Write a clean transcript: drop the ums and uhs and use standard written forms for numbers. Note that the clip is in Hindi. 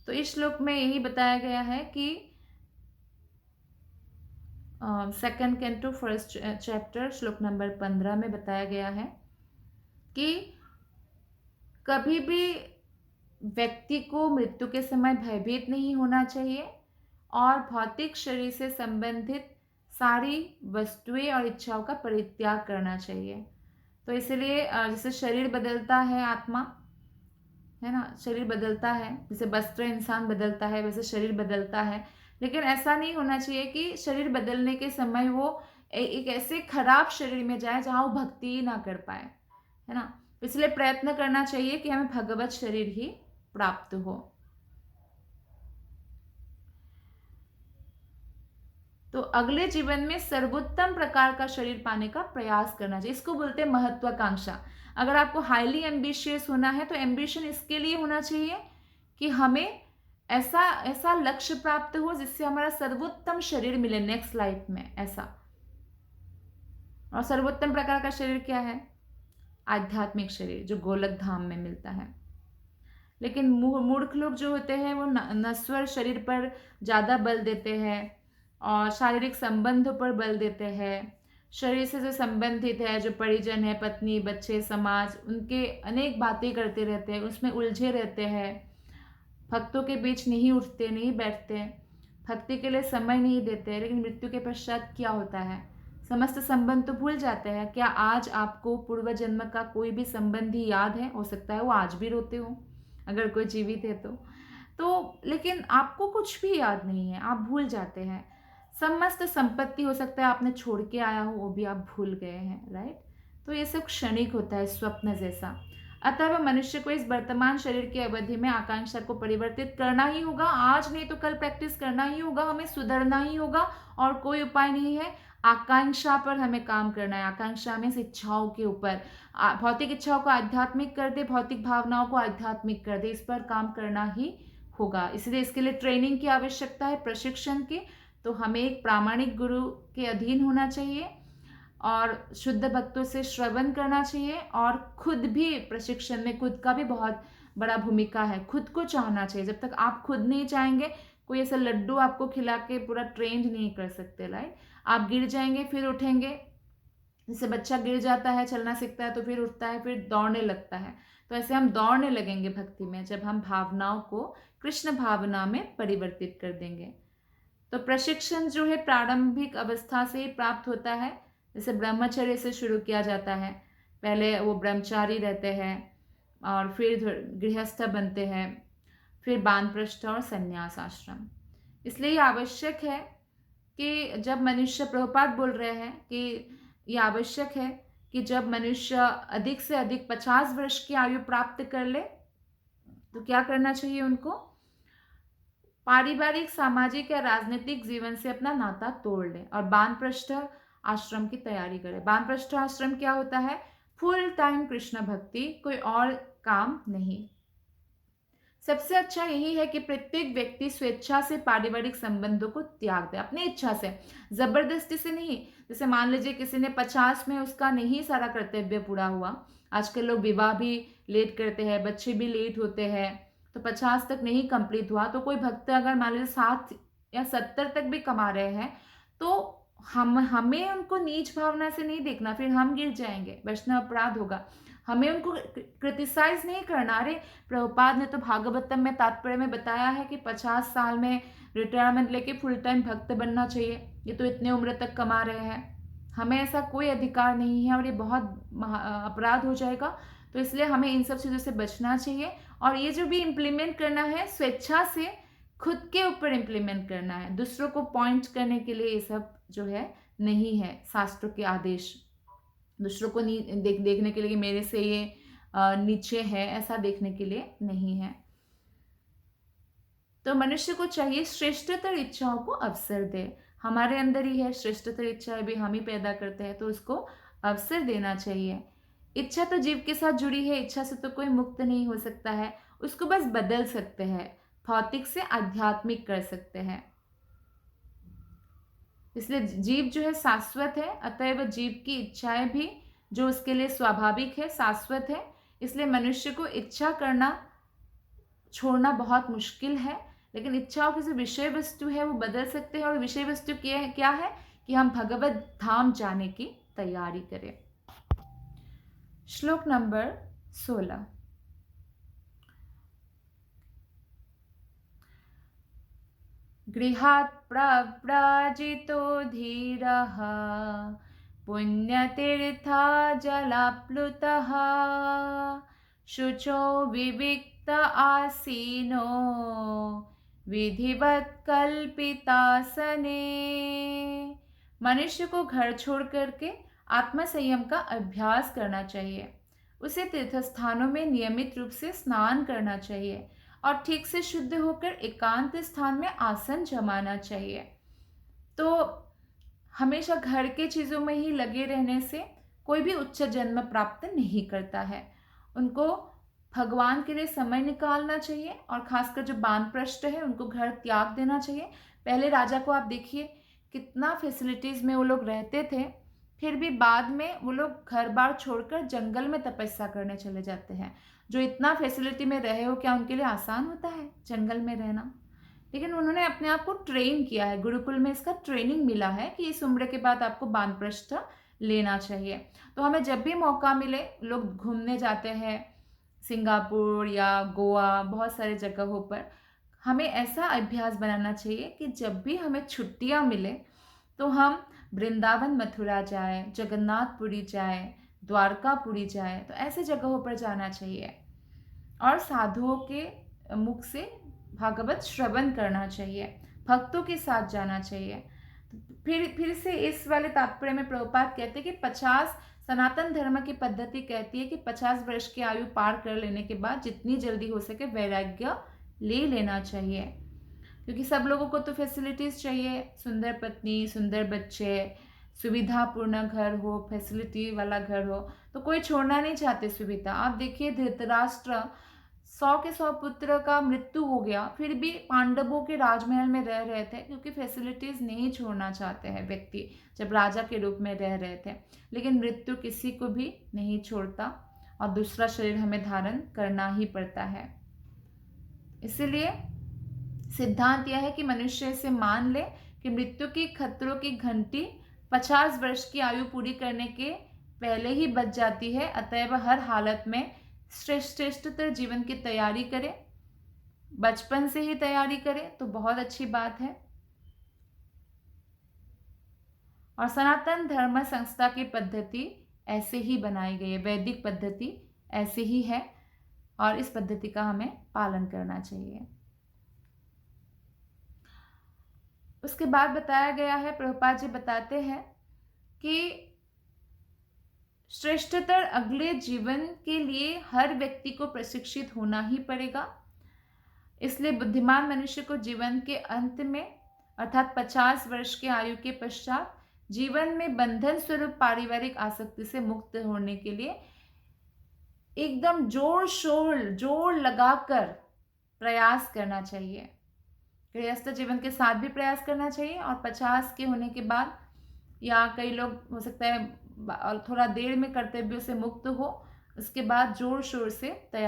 तो इस श्लोक में यही बताया गया है कि सेकंड कैंटो फर्स्ट चैप्टर श्लोक नंबर 15 में बताया गया है कि कभी भी व्यक्ति को मृत्यु के समय भयभीत नहीं होना चाहिए और भौतिक शरीर से संबंधित सारी वस्तुएं और इच्छाओं का परित्याग करना चाहिए। तो इसलिए जैसे शरीर बदलता है, आत्मा है ना, शरीर बदलता है, जैसे वस्त्र इंसान बदलता है वैसे शरीर बदलता है, लेकिन ऐसा नहीं होना चाहिए कि शरीर बदलने के समय वो एक ऐसे खराब शरीर में जाए जहाँ वो भक्ति ही ना कर पाए, है ना। इसलिए प्रयत्न करना चाहिए कि हमें भगवत शरीर ही प्राप्त हो। तो अगले जीवन में सर्वोत्तम प्रकार का शरीर पाने का प्रयास करना चाहिए। इसको बोलते हैं महत्वाकांक्षा। अगर आपको हाईली एम्बिशियस होना है तो एम्बिशन इसके लिए होना चाहिए कि हमें ऐसा ऐसा लक्ष्य प्राप्त हो जिससे हमारा सर्वोत्तम शरीर मिले नेक्स्ट लाइफ में, ऐसा। और सर्वोत्तम प्रकार का शरीर क्या है? आध्यात्मिक शरीर, जो गोलक धाम में मिलता है। लेकिन मूर्ख लोग जो होते हैं वो नश्वर शरीर पर ज़्यादा बल देते हैं और शारीरिक संबंधों पर बल देते हैं। शरीर से जो संबंधित है, जो परिजन है, पत्नी, बच्चे, समाज, उनके अनेक बातें करते रहते हैं, उसमें उलझे रहते हैं। भक्तों के बीच नहीं उठते, नहीं बैठते, भक्ति के लिए समय नहीं देते। लेकिन मृत्यु के पश्चात क्या होता है? समस्त संबंध तो भूल जाते हैं। क्या आज आपको पूर्व जन्म का कोई भी संबंधी याद है? हो सकता है वो आज भी रोते हो, अगर कोई जीवित है तो लेकिन आपको कुछ भी याद नहीं है, आप भूल जाते हैं। समस्त संपत्ति हो सकता है आपने छोड़ के आया हो, वो भी आप भूल गए हैं, राइट। तो ये सब क्षणिक होता है, स्वप्न जैसा। अतः मनुष्य को इस वर्तमान शरीर की अवधि में आकांक्षा को परिवर्तित करना ही होगा। आज नहीं तो कल प्रैक्टिस करना ही होगा, हमें सुधरना ही होगा और कोई उपाय नहीं है। आकांक्षा पर हमें काम करना है। आकांक्षा में इच्छाओं के ऊपर, भौतिक इच्छाओं को आध्यात्मिक कर दे, भौतिक भावनाओं को आध्यात्मिक कर दे, इस पर काम करना ही होगा। इसलिए इसके लिए ट्रेनिंग की आवश्यकता है, प्रशिक्षण की। तो हमें एक प्रामाणिक गुरु के अधीन होना चाहिए और शुद्ध भक्तों से श्रवण करना चाहिए और खुद भी प्रशिक्षण में, खुद का भी बहुत बड़ा भूमिका है। खुद को चाहना चाहिए। जब तक आप खुद नहीं चाहेंगे, कोई ऐसा लड्डू आपको खिला के पूरा ट्रेंड नहीं कर सकते, राइट। आप गिर जाएंगे फिर उठेंगे। जैसे बच्चा गिर जाता है, चलना सीखता है, तो फिर उठता है, फिर दौड़ने लगता है। तो ऐसे हम दौड़ने लगेंगे भक्ति में जब हम भावनाओं को कृष्ण भावना में परिवर्तित कर देंगे। तो प्रशिक्षण जो है प्रारंभिक अवस्था से ही प्राप्त होता है। जैसे ब्रह्मचर्य से शुरू किया जाता है। पहले वो ब्रह्मचारी रहते हैं और फिर गृहस्थ बनते हैं, फिर वानप्रस्थ और संन्यास आश्रम। इसलिए ये आवश्यक है कि जब मनुष्य, प्रभुपाद बोल रहे हैं कि ये आवश्यक है कि जब मनुष्य अधिक से अधिक 50 वर्ष की आयु प्राप्त कर ले तो क्या करना चाहिए उनको? पारिवारिक, सामाजिक या राजनीतिक जीवन से अपना नाता तोड़ ले और वानप्रस्थ आश्रम की तैयारी करे। वानप्रस्थ आश्रम क्या होता है? फुल टाइम कृष्ण भक्ति, कोई और काम नहीं। सबसे अच्छा यही है कि प्रत्येक व्यक्ति स्वेच्छा से पारिवारिक संबंधों को त्याग दे, अपनी इच्छा से, जबरदस्ती से नहीं। जैसे मान लीजिए किसी ने 50 में उसका नहीं सारा कर्तव्य पूरा हुआ। आजकल लोग विवाह भी लेट करते हैं, बच्चे भी लेट होते हैं, तो 50 तक नहीं कंप्लीट हुआ तो कोई भक्त अगर मान लीजिए 60 या 70 तक भी कमा रहे हैं तो हमें उनको नीच भावना से नहीं देखना, फिर हम गिर जाएंगे, वैष्णव अपराध होगा। हमें उनको क्रिटिसाइज नहीं करना। अरे प्रभुपाद ने तो भागवतम में तात्पर्य में बताया है कि 50 साल में रिटायरमेंट लेके फुल टाइम भक्त बनना चाहिए, ये तो इतने उम्र तक कमा रहे हैं। हमें ऐसा कोई अधिकार नहीं है और ये बहुत अपराध हो जाएगा। तो इसलिए हमें इन सब चीज़ों से बचना चाहिए और ये जो भी इम्प्लीमेंट करना है स्वेच्छा से खुद के ऊपर इम्प्लीमेंट करना है। दूसरों को पॉइंट करने के लिए ये सब जो है नहीं है शास्त्रों के आदेश। दूसरों को देखने के लिए कि मेरे से ये नीचे है, ऐसा देखने के लिए नहीं है। तो मनुष्य को चाहिए श्रेष्ठतर इच्छाओं को अवसर दे। हमारे अंदर ही है श्रेष्ठतर इच्छाएं, भी हम ही पैदा करते हैं, तो उसको अवसर देना चाहिए। इच्छा तो जीव के साथ जुड़ी है, इच्छा से तो कोई मुक्त नहीं हो सकता है, उसको बस बदल सकते हैं, भौतिक से आध्यात्मिक कर सकते हैं। इसलिए जीव जो है शाश्वत है, अतएव जीव की इच्छाएं भी जो उसके लिए स्वाभाविक है, शाश्वत है। इसलिए मनुष्य को इच्छा करना छोड़ना बहुत मुश्किल है, लेकिन इच्छाओं की जो विषय वस्तु है वो बदल सकते हैं। और विषय वस्तु क्या है कि हम भगवत धाम जाने की तैयारी करें। श्लोक नंबर 16। गृहात् प्रव्राजितो धीरः पुण्यतीर्था जलाप्लुतः शुचो विविक्त आसीनो विधिवत कल्पितासने। मनुष्य को घर छोड़ करके आत्मसंयम का अभ्यास करना चाहिए। उसे तीर्थस्थानों में नियमित रूप से स्नान करना चाहिए और ठीक से शुद्ध होकर एकांत स्थान में आसन जमाना चाहिए। तो हमेशा घर के चीज़ों में ही लगे रहने से कोई भी उच्च जन्म प्राप्त नहीं करता है। उनको भगवान के लिए समय निकालना चाहिए और खासकर जो वानप्रस्थ है उनको घर त्याग देना चाहिए। पहले राजा को आप देखिए कितना फैसिलिटीज़ में वो लोग रहते थे, फिर भी बाद में वो लोग घर बार छोड़कर जंगल में तपस्या करने चले जाते हैं। जो इतना फैसिलिटी में रहे हो, क्या उनके लिए आसान होता है जंगल में रहना? लेकिन उन्होंने अपने आप को ट्रेन किया है, गुरुकुल में इसका ट्रेनिंग मिला है कि इस उम्र के बाद आपको वानप्रस्थ लेना चाहिए। तो हमें जब भी मौका मिले, लोग घूमने जाते हैं सिंगापुर या गोवा, बहुत सारे जगहों पर, हमें ऐसा अभ्यास बनाना चाहिए कि जब भी हमें छुट्टियां मिले तो हम वृंदावन मथुरा जाए, जगन्नाथपुरी जाए, द्वारकापुरी जाए, तो ऐसे जगहों पर जाना चाहिए और साधुओं के मुख से भागवत श्रवण करना चाहिए, भक्तों के साथ जाना चाहिए। फिर से इस वाले तात्पर्य में प्रभुपाद कहते हैं कि 50 सनातन धर्म की पद्धति कहती है कि 50 वर्ष की आयु पार कर लेने के बाद जितनी जल्दी हो सके वैराग्य ले लेना चाहिए, क्योंकि सब लोगों को तो फैसिलिटीज़ चाहिए, सुंदर पत्नी, सुंदर बच्चे, सुविधापूर्ण घर हो, फैसिलिटी वाला घर हो, तो कोई छोड़ना नहीं चाहते सुविधा। आप देखिए धृतराष्ट्र 100 के 100 पुत्र का मृत्यु हो गया, फिर भी पांडवों के राजमहल में रह रहे थे, क्योंकि फैसिलिटीज़ नहीं छोड़ना चाहते हैं व्यक्ति जब राजा के रूप में रह रहे थे। लेकिन मृत्यु किसी को भी नहीं छोड़ता और दूसरा शरीर हमें धारण करना ही पड़ता है। इसीलिए सिद्धांत यह है कि मनुष्य इसे मान ले कि मृत्यु की खतरों की घंटी 50 वर्ष की आयु पूरी करने के पहले ही बज जाती है। अतएव हर हालत में श्रेष्ठतर जीवन की तैयारी करें, बचपन से ही तैयारी करें तो बहुत अच्छी बात है। और सनातन धर्म संस्था की पद्धति ऐसे ही बनाई गई है, वैदिक पद्धति ऐसे ही है और इस पद्धति का हमें पालन करना चाहिए। उसके बाद बताया गया है, प्रभुपाद जी बताते हैं कि श्रेष्ठतर अगले जीवन के लिए हर व्यक्ति को प्रशिक्षित होना ही पड़ेगा। इसलिए बुद्धिमान मनुष्य को जीवन के अंत में अर्थात 50 वर्ष के आयु के पश्चात जीवन में बंधन स्वरूप पारिवारिक आसक्ति से मुक्त होने के लिए एकदम जोर लगाकर प्रयास करना चाहिए। गृहस्थ जीवन के साथ भी प्रयास करना चाहिए और 50 के होने के बाद, या कई लोग हो सकता है थोड़ा देर में कर्तव्यों से मुक्त हो, उसके बाद जोर शोर से तैयार